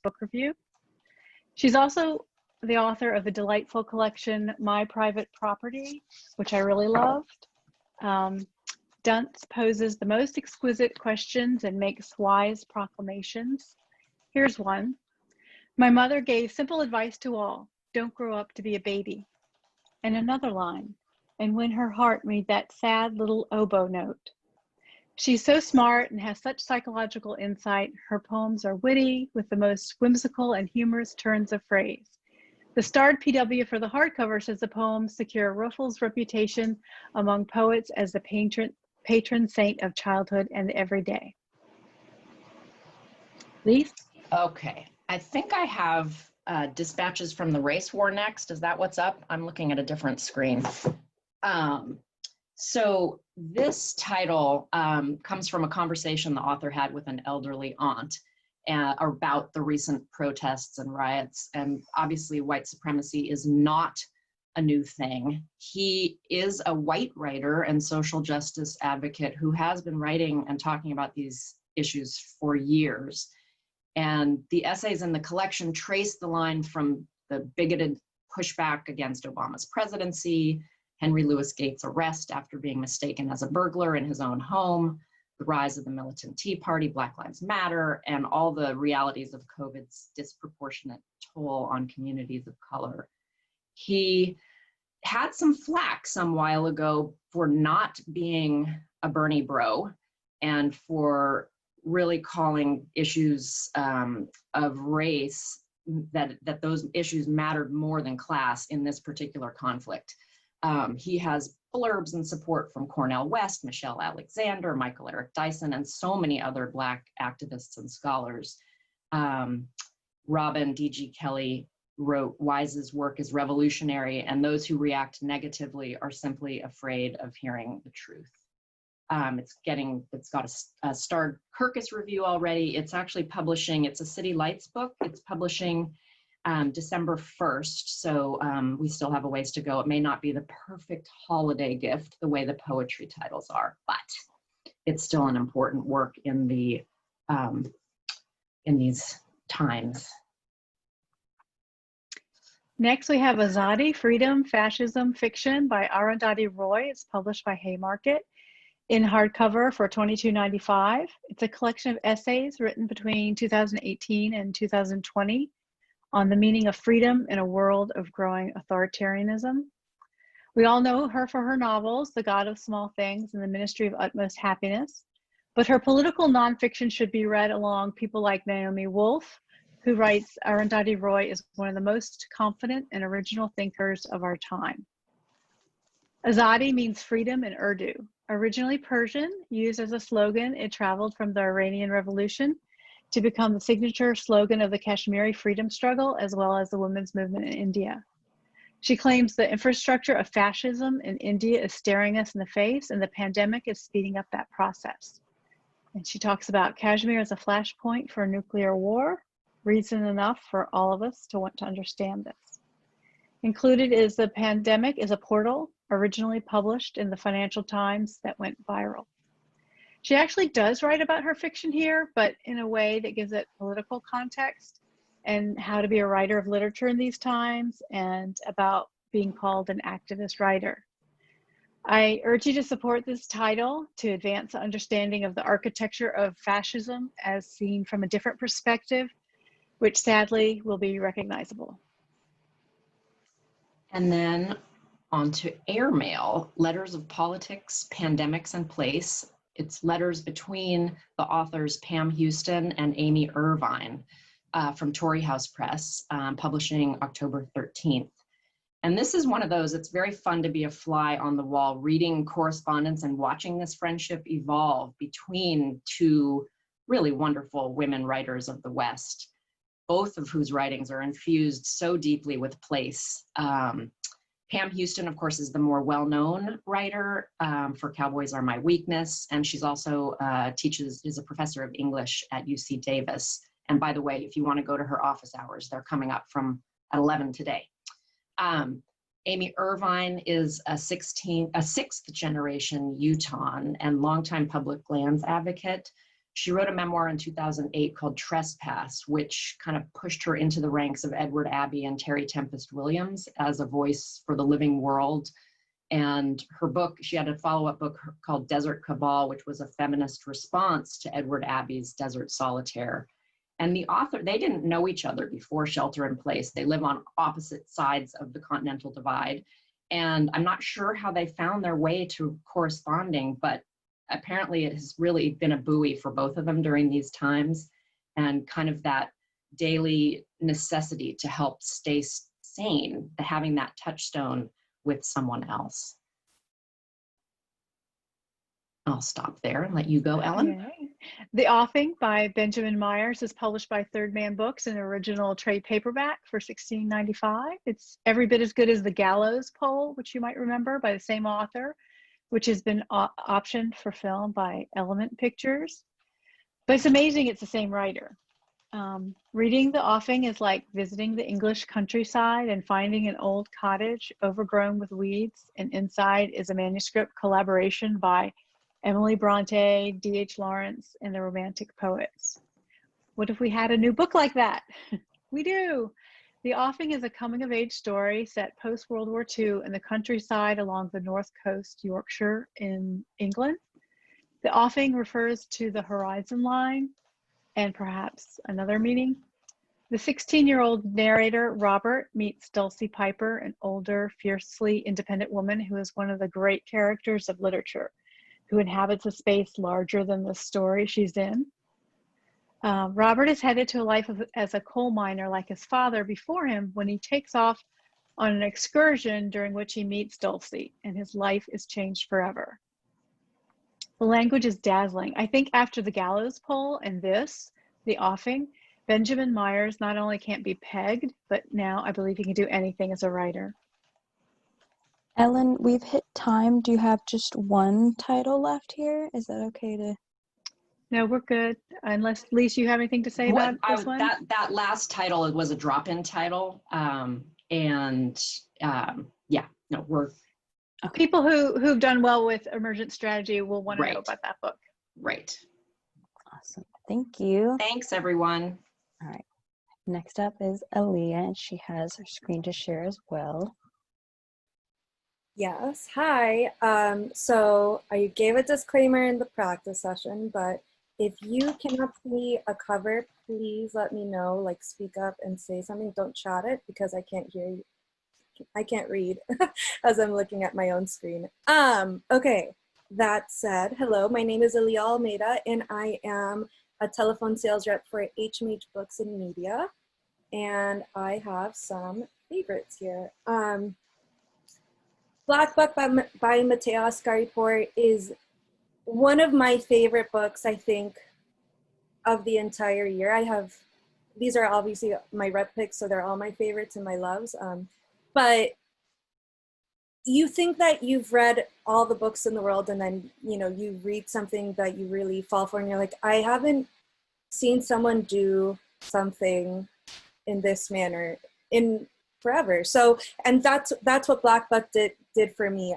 book review. She's also the author of the delightful collection, My Private Property, which I really loved. Dunce poses the most exquisite questions and makes wise proclamations. Here's one. My mother gave simple advice to all. Don't grow up to be a baby. And another line. And when her heart made that sad little oboe note. She's so smart and has such psychological insight. Her poems are witty with the most whimsical and humorous turns of phrase. The starred PW for the hardcover says the poems secure Ruffles' reputation among poets as the patron saint of childhood and the everyday. Lise? Okay, I think I have Dispatches from the Race War next. Is that what's up? I'm looking at a different screen. So this title comes from a conversation the author had with an elderly aunt about the recent protests and riots. And obviously white supremacy is not a new thing. He is a white writer and social justice advocate who has been writing and talking about these issues for years. And the essays in the collection trace the line from the bigoted pushback against Obama's presidency, Henry Louis Gates' arrest after being mistaken as a burglar in his own home, the rise of the militant Tea Party, Black Lives Matter, and all the realities of COVID's disproportionate toll on communities of color. He had some flack some while ago for not being a Bernie bro and for really calling issues of race, that those issues mattered more than class in this particular conflict. He has blurbs and support from Cornel West, Michelle Alexander, Michael Eric Dyson, and so many other Black activists and scholars. Robin D.G. Kelly wrote, Wise's work is revolutionary, and those who react negatively are simply afraid of hearing the truth. It's got a starred Kirkus review already. It's actually publishing, it's a City Lights book. It's publishing December 1st, so we still have a ways to go. It may not be the perfect holiday gift the way the poetry titles are, but it's still an important work in the in these times. Next, we have Azadi, Freedom, Fascism, Fiction by Arundhati Roy. It's published by Haymarket in hardcover for $22.95. It's a collection of essays written between 2018 and 2020 on the meaning of freedom in a world of growing authoritarianism. We all know her for her novels, The God of Small Things and The Ministry of Utmost Happiness, but her political nonfiction should be read along people like Naomi Wolf, who writes, Arundhati Roy is one of the most confident and original thinkers of our time. Azadi means freedom in Urdu. Originally Persian, used as a slogan, it traveled from the Iranian Revolution to become the signature slogan of the Kashmiri freedom struggle, as well as the women's movement in India. She claims the infrastructure of fascism in India is staring us in the face, and the pandemic is speeding up that process. And she talks about Kashmir as a flashpoint for a nuclear war, reason enough for all of us to want to understand this. Included is The Pandemic is a Portal, originally published in the Financial Times that went viral. She actually does write about her fiction here, but in a way that gives it political context and how to be a writer of literature in these times and about being called an activist writer. I urge you to support this title to advance the understanding of the architecture of fascism as seen from a different perspective, which sadly will be recognizable. And then on to Airmail, Letters of Politics, Pandemics and Place. It's letters between the authors Pam Houston and Amy Irvine from Torrey House Press, publishing October 13th. And this is one of those, it's very fun to be a fly on the wall, reading correspondence and watching this friendship evolve between two really wonderful women writers of the West, both of whose writings are infused so deeply with place. Pam Houston, of course, is the more well-known writer for Cowboys Are My Weakness, and she's also is a professor of English at UC Davis. And by the way, if you want to go to her office hours, they're coming up at 11 today. Amy Irvine is a sixth generation Utahn and longtime public lands advocate. She wrote a memoir in 2008 called Trespass, which kind of pushed her into the ranks of Edward Abbey and Terry Tempest Williams as a voice for the living world. And her book, she had a follow-up book called Desert Cabal, which was a feminist response to Edward Abbey's Desert Solitaire. And the author, they didn't know each other before Shelter in Place. They live on opposite sides of the Continental Divide. And I'm not sure how they found their way to corresponding, but apparently it has really been a buoy for both of them during these times, and kind of that daily necessity to help stay sane, having that touchstone with someone else. I'll stop there and let you go, Ellen. Okay. The Offing by Benjamin Myers is published by Third Man Books in original trade paperback for $16.95. It's every bit as good as The Gallows Pole, which you might remember, by the same author, which has been optioned for film by Element Pictures. But it's amazing it's the same writer. Reading The Offing is like visiting the English countryside and finding an old cottage overgrown with weeds, and inside is a manuscript collaboration by Emily Bronte, D.H. Lawrence, and the Romantic Poets. What if we had a new book like that? We do. The Offing is a coming-of-age story set post-World War II in the countryside along the north coast, Yorkshire in England. The Offing refers to the horizon line and perhaps another meaning. The 16-year-old narrator, Robert, meets Dulcie Piper, an older, fiercely independent woman who is one of the great characters of literature, who inhabits a space larger than the story she's in. Robert is headed to a life as a coal miner like his father before him when he takes off on an excursion during which he meets Dulcie, and his life is changed forever. The language is dazzling. I think after The Gallows Pole and this, The Offing, Benjamin Myers not only can't be pegged, but now I believe he can do anything as a writer. Ellen, we've hit time. Do you have just one title left here? Is that okay to? No, we're good. Unless, Lise, you have anything to say about this one? That last title was a drop-in title. Yeah, no, we're... Okay. People who've done well with emergent strategy will want to know about that book. Right. Awesome. Thank you. Thanks, everyone. All right. Next up is Alia, and she has her screen to share as well. Yes, hi. So I gave a disclaimer in the practice session, but if you cannot see a cover, please let me know, like speak up and say something. Don't chat it because I can't hear you. I can't read as I'm looking at my own screen. Okay, that said, hello, my name is Alia Almeida, and I am a telephone sales rep for HMH Books and Media, and I have some favorites here. Black Book by Matteo Ascari is one of my favorite books, I think, of the entire year. These are obviously my rep picks, so they're all my favorites and my loves. But you think that you've read all the books in the world, and then, you know, you read something that you really fall for, and you're like, I haven't seen someone do something in this manner in forever. So, and that's what Black Book did for me.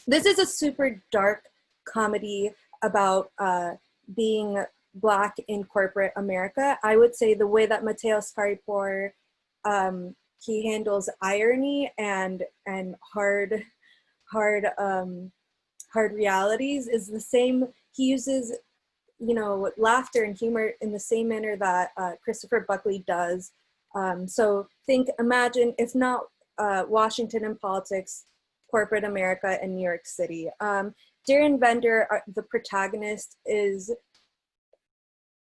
This is a super dark comedy about being Black in corporate America. I would say the way that Matteo Ascari he handles irony and hard realities is the same. He uses, you know, laughter and humor in the same manner that Christopher Buckley does. So imagine, if not Washington and politics, corporate America and New York City. Darren Vender, the protagonist, is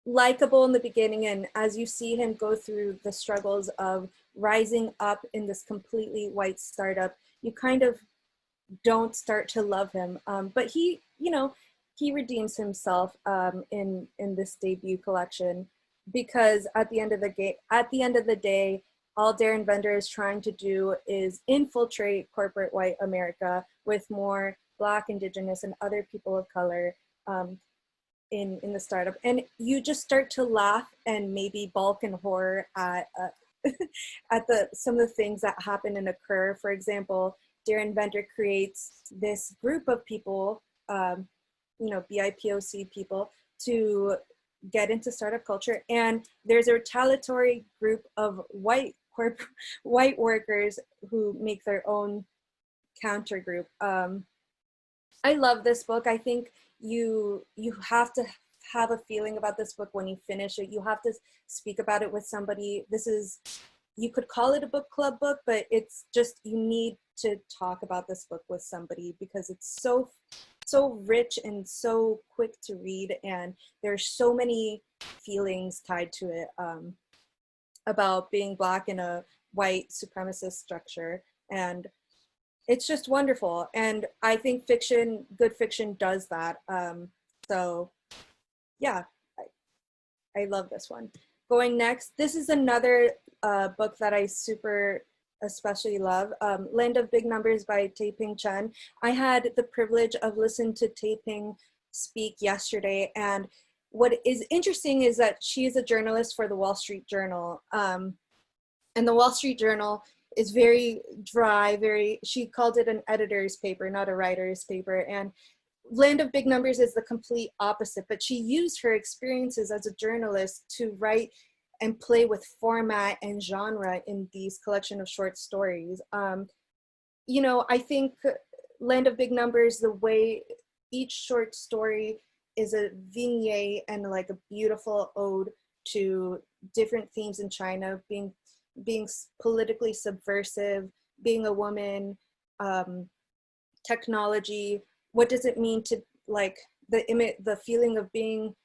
likable in the beginning, and as you see him go through the struggles of rising up in this completely white startup, you kind of don't start to love him. But he, you know, he redeems himself in this debut collection, because at the end of the day, all Darren Vender is trying to do is infiltrate corporate white America with more Black, Indigenous, and other people of color in the startup. And you just start to laugh and maybe balk in horror at some of the things that happen and occur. For example, Darren Vender creates this group of people, you know, BIPOC people, to get into startup culture, and there's a retaliatory group of white workers who make their own counter group. I love this book. I think you have to have a feeling about this book when you finish it. You have to speak about it with somebody. You could call it a book club book, but it's just, you need to talk about this book with somebody because it's so rich and so quick to read, and there's so many feelings tied to it about being Black in a white supremacist structure, and it's just wonderful. And I think good fiction does that. So yeah, I love this one. Going next, this is another book that I especially love, Land of Big Numbers by Pingchun. I had the privilege of listening to Ping speak yesterday, and what is interesting is that she is a journalist for the Wall Street Journal, and the Wall Street Journal is very dry, she called it an editor's paper, not a writer's paper, and Land of Big Numbers is the complete opposite, but she used her experiences as a journalist to write and play with format and genre in these collection of short stories. You know, I think Land of Big Numbers, the way each short story is a vignette and like a beautiful ode to different themes in China, being politically subversive, being a woman, technology. What does it mean to, like, the feeling of being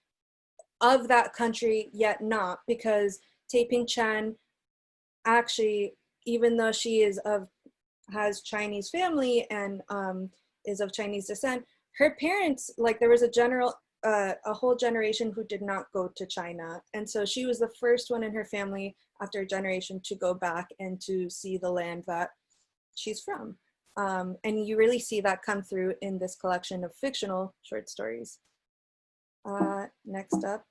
of that country yet not, because Pingchun actually, even though she has Chinese family and is of Chinese descent, her parents, like, there was a whole generation who did not go to China, and so she was the first one in her family after a generation to go back and to see the land that she's from. And you really see that come through in this collection of fictional short stories. Next up,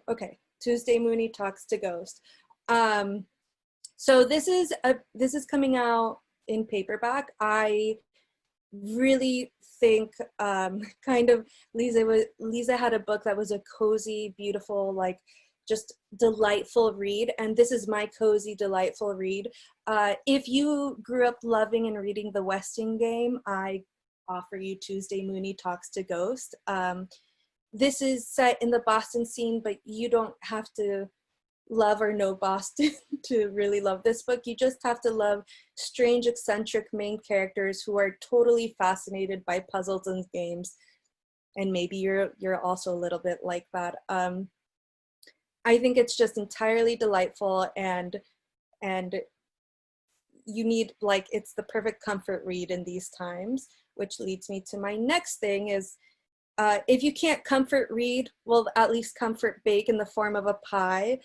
okay, Tuesday Mooney Talks to Ghost. So this is coming out in paperback. I really think kind of Lise had a book that was a cozy, beautiful, like just delightful read, and this is my cozy, delightful read. If you grew up loving and reading The Westing Game, I offer you Tuesday Mooney Talks to Ghost. This is set in the Boston scene, but you don't have to love or know Boston to really love this book. You just have to love strange, eccentric main characters who are totally fascinated by puzzles and games, and maybe you're also a little bit like that. I think it's just entirely delightful, and you need, like, it's the perfect comfort read in these times, which leads me to my next thing is, if you can't comfort read, well, at least comfort bake in the form of a pie.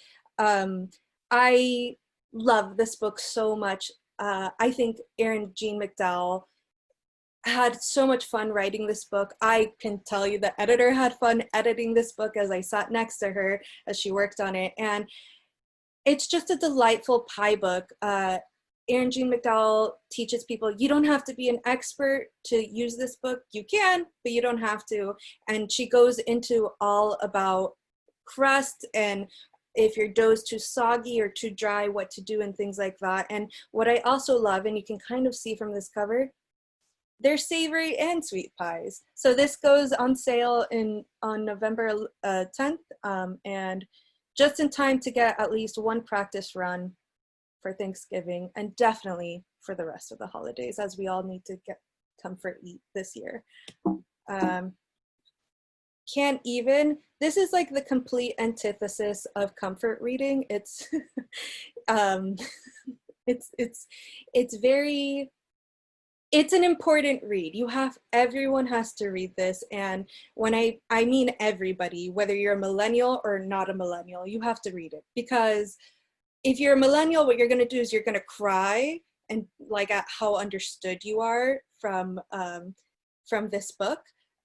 I love this book so much. I think Erin Jean McDowell had so much fun writing this book. I can tell you the editor had fun editing this book as I sat next to her as she worked on it. And it's just a delightful pie book. Erin Jean McDowell teaches people, you don't have to be an expert to use this book. You can, but you don't have to. And she goes into all about crust and if your dough is too soggy or too dry, what to do and things like that. And what I also love, and you can kind of see from this cover, they're savory and sweet pies. So this goes on sale on November 10th, and just in time to get at least one practice run for Thanksgiving, and definitely for the rest of the holidays, as we all need to get comfort eat this year. Can't even, this is like the complete antithesis of comfort reading. It's it's an important read. Everyone has to read this. And when I mean everybody, whether you're a millennial or not a millennial, you have to read it. Because if you're a millennial, what you're gonna do is you're gonna cry and like at how understood you are from this book.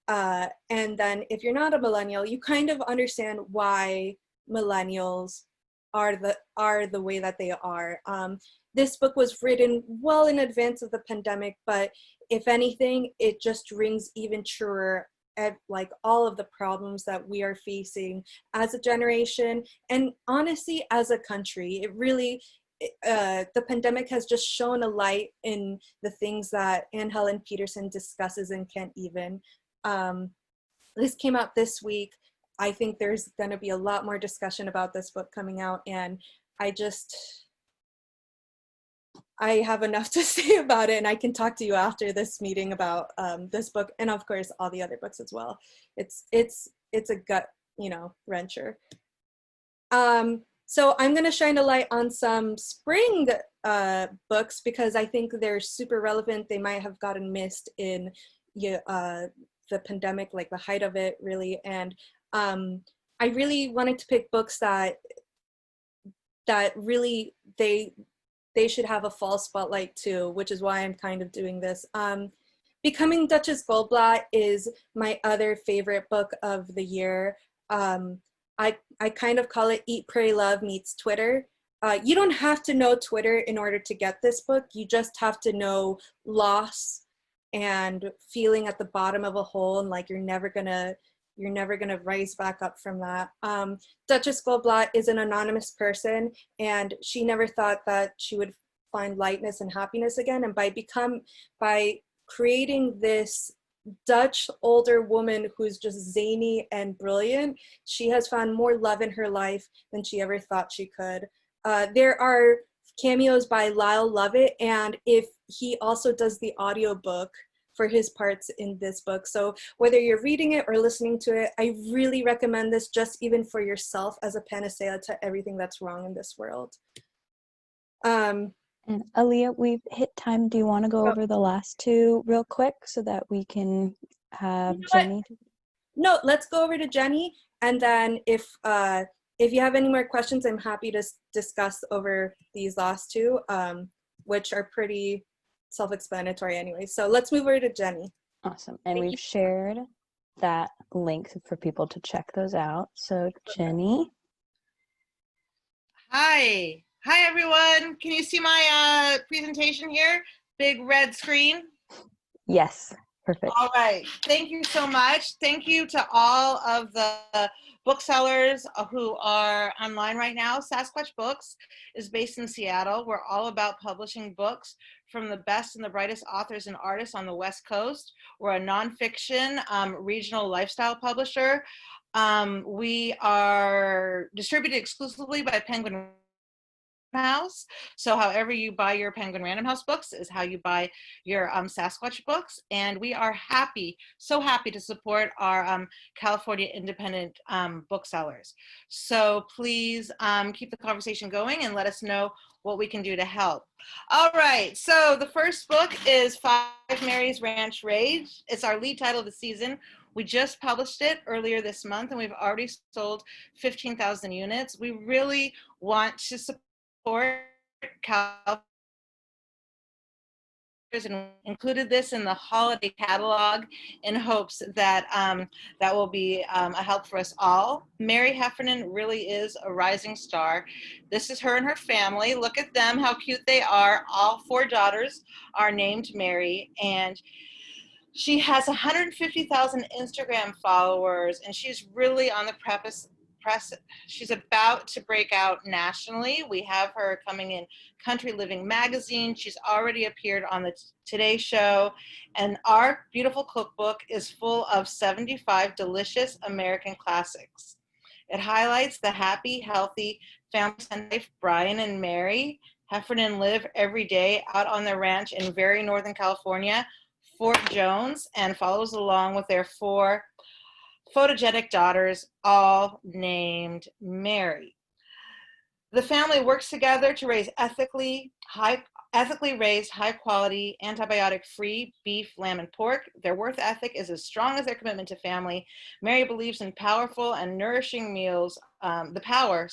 And then if you're not a millennial, you kind of understand why millennials are the way that they are. This book was written well in advance of the pandemic, but if anything, it just rings even truer like all of the problems that we are facing as a generation, and honestly as a country. It really, the pandemic has just shown a light in the things that Anne Helen Petersen discusses in Can't Even. This came out this week. I think there's going to be a lot more discussion about this book coming out, and I have enough to say about it, and I can talk to you after this meeting about this book, and of course all the other books as well. It's a gut, wrencher. So I'm going to shine a light on some spring books because I think they're super relevant. They might have gotten missed in the pandemic, like the height of it, really. And I really wanted to pick books that really they should have a fall spotlight too, which is why I'm kind of doing this. Becoming Duchess Goldblatt is my other favorite book of the year. I kind of call it Eat, Pray, Love meets Twitter. You don't have to know Twitter in order to get this book. You just have to know loss and feeling at the bottom of a hole, and like you're never gonna rise back up from that. Duchess Goldblatt is an anonymous person, and she never thought that she would find lightness and happiness again. And by creating this Dutch older woman who's just zany and brilliant, she has found more love in her life than she ever thought she could. There are cameos by Lyle Lovett, and he also does the audiobook for his parts in this book. So whether you're reading it or listening to it, I really recommend this, just even for yourself, as a panacea to everything that's wrong in this world. And Alia, we've hit time. Do you want to go over the last two real quick so that we can have Jenny? No, let's go over to Jenny, and then if you have any more questions, I'm happy to discuss over these last two, which are pretty self-explanatory anyway. So let's move over to Jenny. Awesome. And we've shared that link for people to check those out. So Jenny. Hi everyone. Can you see my presentation here? Big red screen. Yes, perfect. All right. Thank you so much. Thank you to all of the booksellers who are online right now. Sasquatch Books is based in Seattle. We're all about publishing books from the best and the brightest authors and artists on the West Coast. We're a nonfiction regional lifestyle publisher. We are distributed exclusively by Penguin House. So however you buy your Penguin Random House books is how you buy your Sasquatch books. And we are so happy to support our California independent booksellers. So please keep the conversation going and let us know what we can do to help. All right, so the first book is Five Mary's Ranch Rage. It's our lead title of the season. We just published it earlier this month, and we've already sold 15,000 units. We really want to support California and included this in the holiday catalog in hopes that that will be a help for us all. Mary Heffernan really is a rising star. This is her and her family. Look at them, how cute they are. All four daughters are named Mary, and she has 150,000 Instagram followers, and she's really on the press. She's about to break out nationally. We have her coming in Country Living magazine. She's already appeared on the Today Show, and our beautiful cookbook is full of 75 delicious American classics. It highlights the happy, healthy family life Brian and Mary Heffernan live every day out on their ranch in very Northern California, Fort Jones, and follows along with their four photogenic daughters, all named Mary. The family works together to raise ethically raised, high-quality, antibiotic-free beef, lamb, and pork. Their work ethic is as strong as their commitment to family. Mary believes in powerful and nourishing meals, the power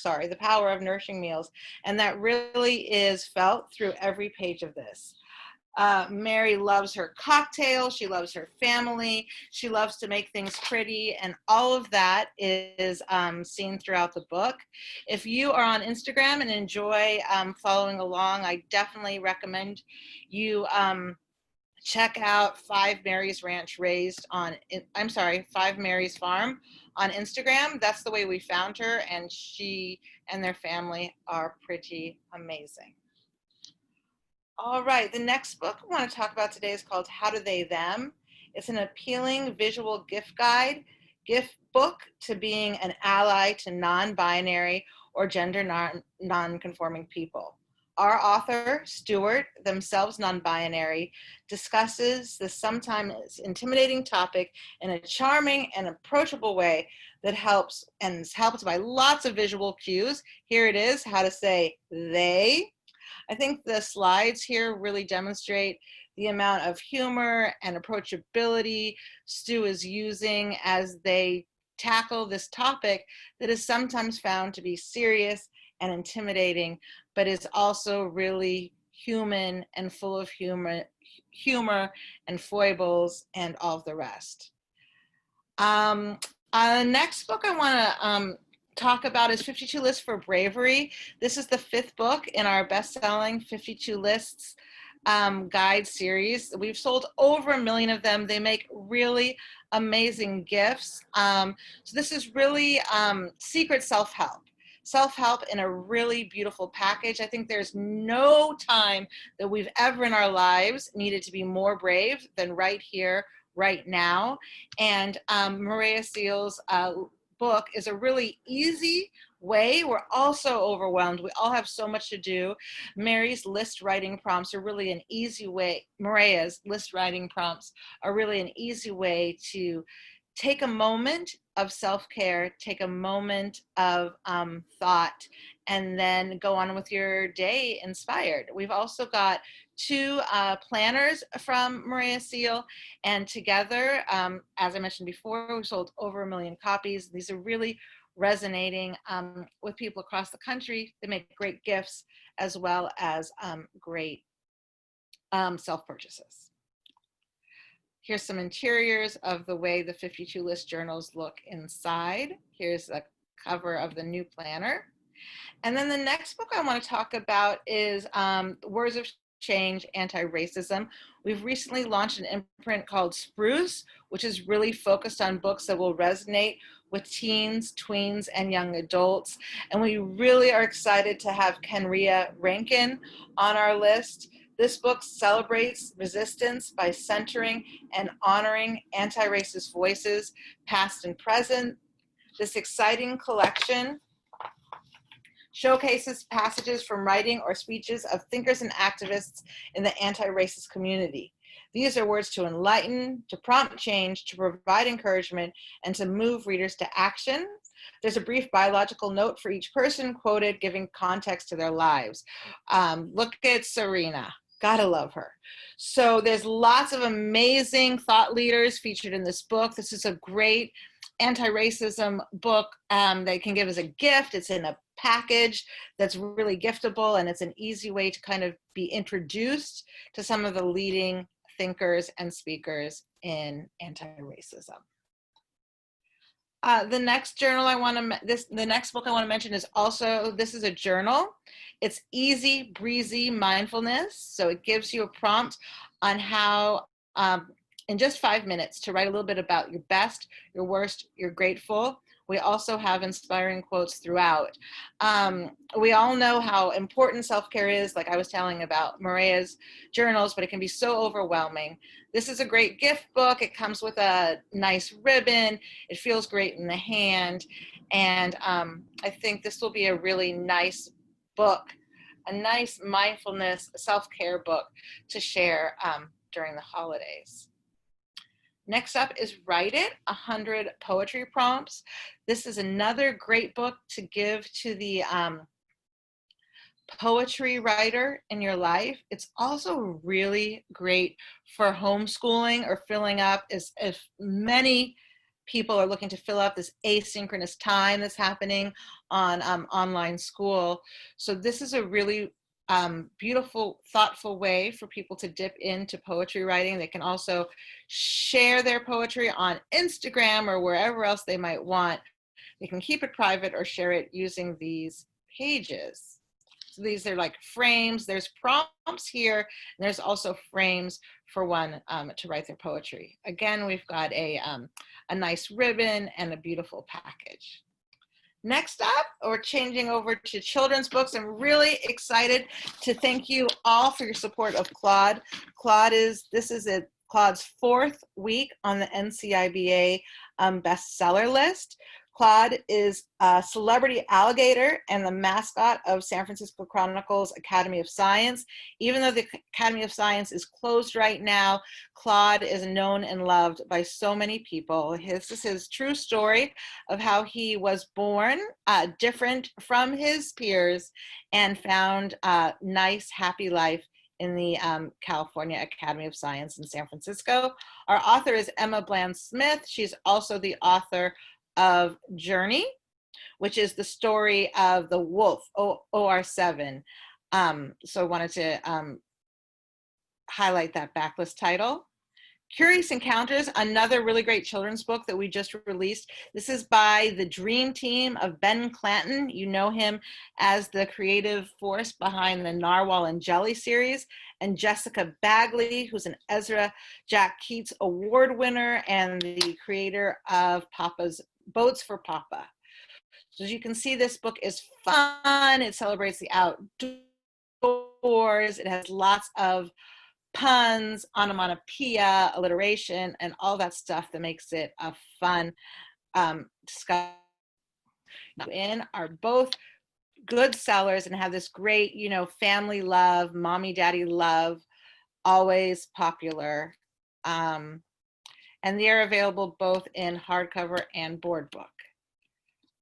of nourishing meals, and that really is felt through every page of this. Mary loves her cocktails, she loves her family, she loves to make things pretty, and all of that is seen throughout the book. If you are on Instagram and enjoy following along, I definitely recommend you check out Five Mary's Ranch Raised on, I'm sorry, Five Mary's Farm on Instagram. That's the way we found her, and she and their family are pretty amazing. All right, the next book I want to talk about today is called How Do They Them? It's an appealing visual gift book to being an ally to non-binary or gender non-conforming people. Our author, Stuart, themselves non-binary, discusses the sometimes intimidating topic in a charming and approachable way that helps, and is helped by lots of visual cues. Here it is, how to say they. I think the slides here really demonstrate the amount of humor and approachability Stu is using as they tackle this topic that is sometimes found to be serious and intimidating, but is also really human and full of humor and foibles and all of the rest. Next book I want to talk about is 52 Lists for Bravery. This is the 5th book in our best-selling 52 Lists guide series. We've sold over 1 million of them. They make really amazing gifts. So this is really secret self-help in a really beautiful package. I think there's no time that we've ever in our lives needed to be more brave than right here, right now. And Maria Seal's book is a really easy way. We're all so overwhelmed. We all have so much to do. Mary's list writing prompts are really an easy way. Maria's list writing prompts are really an easy way to take a moment of self-care, take a moment of thought, and then go on with your day inspired. We've also got 2 planners from Maria Seal, and together, as I mentioned before, we sold over 1 million copies. These are really resonating with people across the country. They make great gifts as well as great self-purchases. Here's some interiors of the way the 52 List journals look inside. Here's a cover of the new planner. And then the next book I want to talk about is Words of Change, Anti-Racism. We've recently launched an imprint called Spruce, which is really focused on books that will resonate with teens, tweens, and young adults. And we really are excited to have Kenria Rankin on our list. This book celebrates resistance by centering and honoring anti-racist voices, past and present. This exciting collection showcases passages from writing or speeches of thinkers and activists in the anti-racist community. These are words to enlighten, to prompt change, to provide encouragement, and to move readers to action. There's a brief biological note for each person quoted, giving context to their lives. Look at Serena. Gotta love her. So there's lots of amazing thought leaders featured in this book. This is a great anti-racism book that you can give as a gift. It's in a package that's really giftable, and it's an easy way to kind of be introduced to some of the leading thinkers and speakers in anti-racism. The next book I want to mention is also, this is a journal. It's Easy Breezy Mindfulness. So it gives you a prompt on how, in just 5 minutes, to write a little bit about your best, your worst, your grateful. We also have inspiring quotes throughout. We all know how important self-care is, like I was telling about Maria's journals, but it can be so overwhelming. This is a great gift book. It comes with a nice ribbon. It feels great in the hand. And I think this will be a really nice book, a nice mindfulness self-care book to share during the holidays. Next up is Write It, 100 Poetry Prompts. This is another great book to give to the poetry writer in your life. It's also really great for homeschooling or filling up, if many people are looking to fill up this asynchronous time that's happening on online school. So this is a really beautiful, thoughtful way for people to dip into poetry writing. They can also share their poetry on Instagram or wherever else they might want. They can keep it private or share it using these pages. So these are like frames. There's prompts here, and there's also frames for one to write their poetry. Again, we've got a nice ribbon and a beautiful package. Next up, we're changing over to children's books. I'm really excited to thank you all for your support of Claude. This is Claude's 4th week on the NCIBA bestseller list. Claude is a celebrity alligator and the mascot of San Francisco Chronicle's Academy of Science. Even though the Academy of Science is closed right now, Claude is known and loved by so many people. This is his true story of how he was born different from his peers and found a nice, happy life in the California Academy of Science in San Francisco. Our author is Emma Bland-Smith. She's also the author of Journey, which is the story of the wolf, OR7. So I wanted to highlight that backlist title. Curious Encounters, another really great children's book that we just released. This is by the dream team of Ben Clanton. You know him as the creative force behind the Narwhal and Jelly series, and Jessica Bagley, who's an Ezra Jack Keats Award winner and the creator of Boats for Papa. So as you can see, this book is fun. It celebrates the outdoors. It has lots of puns, onomatopoeia, alliteration, and all that stuff that makes it a fun discussion. Are both good sellers and have this great, family love, mommy, daddy love, always popular. And they're available both in hardcover and board book.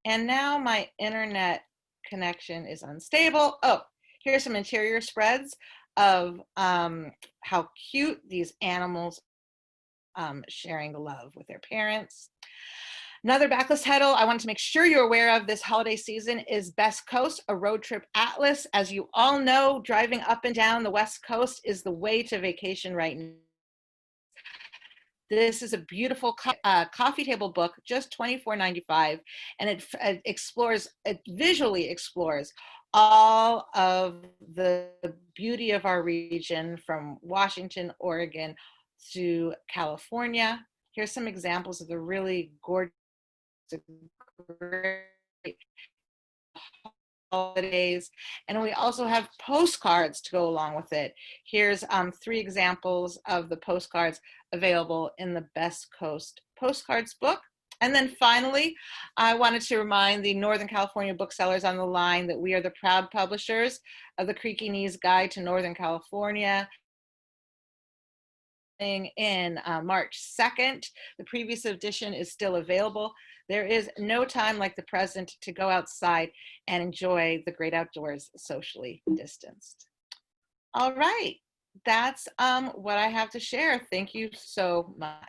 And now my internet connection is unstable. Oh, here's some interior spreads of how cute these animals sharing the love with their parents. Another backlist title I wanted to make sure you're aware of this holiday season is Best Coast, a road trip atlas. As you all know, driving up and down the West Coast is the way to vacation right now. This is a beautiful coffee table book, just $24.95, and it visually explores all of the beauty of our region from Washington, Oregon to California. Here's some examples of the really gorgeous, great holidays, and we also have postcards to go along with it. Here's 3 examples of the postcards available in the Best Coast Postcards book. And then finally, I wanted to remind the Northern California booksellers on the line that we are the proud publishers of the Creaky Knees Guide to Northern California. In March 2nd, the previous edition is still available. There is no time like the present to go outside and enjoy the great outdoors socially distanced. All right, that's what I have to share. Thank you so much.